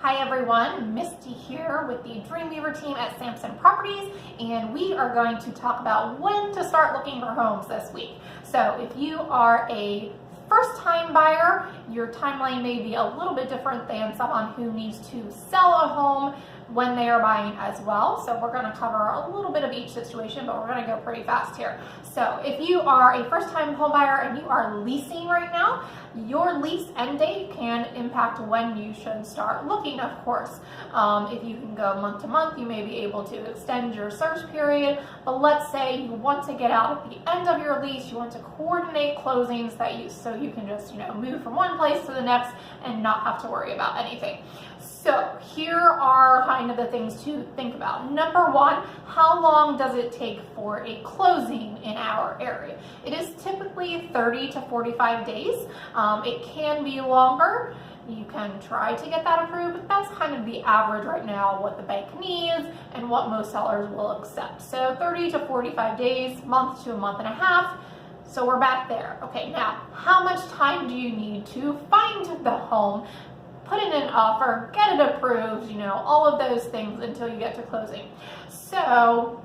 Hi everyone, Misty here with the Dreamweaver team at Sampson Properties, and we are going to talk about when to start looking for homes this week. So if you are a first-time buyer, your timeline may be a little bit different than someone who needs to sell a home when they are buying as well. So we're going to cover a little bit of each situation, but we're going to go pretty fast here. So if you are a first-time home buyer and you are leasing right now, your lease end date can impact when you should start looking, of course. If you can go month to month, you may be able to extend your search period, but let's say you want to get out at the end of your lease, you want to coordinate closings so you can just move from one place to the next and not have to worry about anything. So here are kind of the things to think about. Number one, how long does it take for a closing in our area? It is typically 30 to 45 days. It can be longer. You can try to get that approved, but that's kind of the average right now, what the bank needs and what most sellers will accept. So 30 to 45 days, month to a month and a half. So we're back there. Okay, now how much time do you need to find the home, put in an offer, get it approved, all of those things until you get to closing? So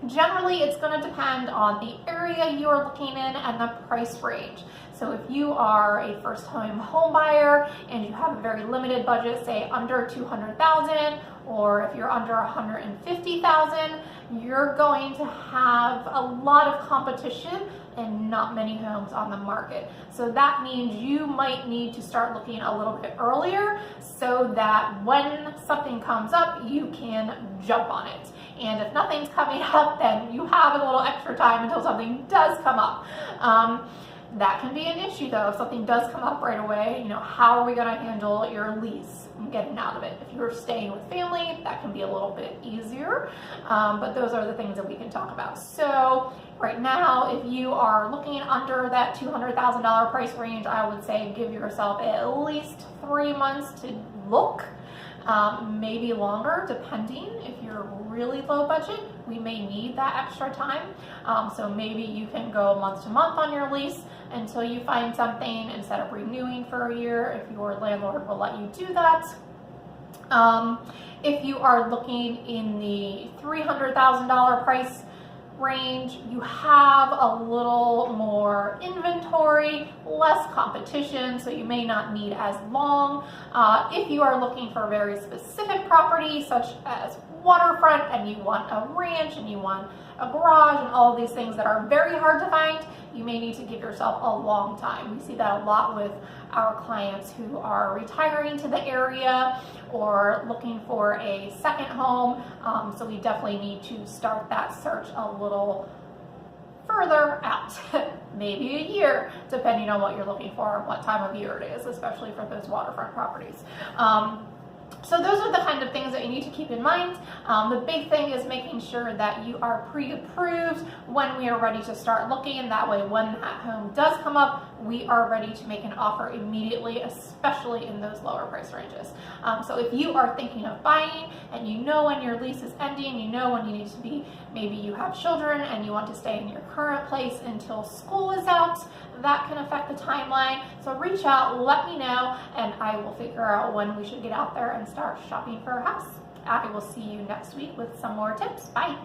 generally it's going to depend on the area you're looking in and the price range. So if you are a first-time home buyer and you have a very limited budget, say under $200,000, or if you're under $150,000, you're going to have a lot of competition and not many homes on the market. So that means you might need to start looking a little bit earlier so that when something comes up, you can jump on it. And if nothing's coming up, then you have a little extra time until something does come up. That can be an issue though. If something does come up right away, how are we going to handle your lease and getting out of it? If you're staying with family, that can be a little bit easier. But those are the things that we can talk about. So right now, if you are looking under that $200,000 price range, I would say give yourself at least 3 months to look. Maybe longer, depending. If you're really low budget, we may need that extra time. So maybe you can go month to month on your lease until you find something instead of renewing for a year, if your landlord will let you do that. If you are looking in the $300,000 price range, you have a little more inventory, less competition, so you may not need as long. If you are looking for a very specific property, such as waterfront, and you want a ranch, and you want a garage, and all of these things that are very hard to find, you may need to give yourself a long time. We see that a lot with our clients who are retiring to the area or looking for a second home. So we definitely need to start that search a little further out, maybe a year, depending on what you're looking for and what time of year it is, especially for those waterfront properties. So those are the kind of things that you need to keep in mind. The big thing is making sure that you are pre-approved when we are ready to start looking, and that way when that home does come up, we are ready to make an offer immediately, especially in those lower price ranges. So if you are thinking of buying and you know when your lease is ending, you know when you need to be, maybe you have children and you want to stay in your current place until school is out, that can affect the timeline. So reach out, let me know, and I will figure out when we should get out there and start shopping for a house. I will see you next week with some more tips. Bye.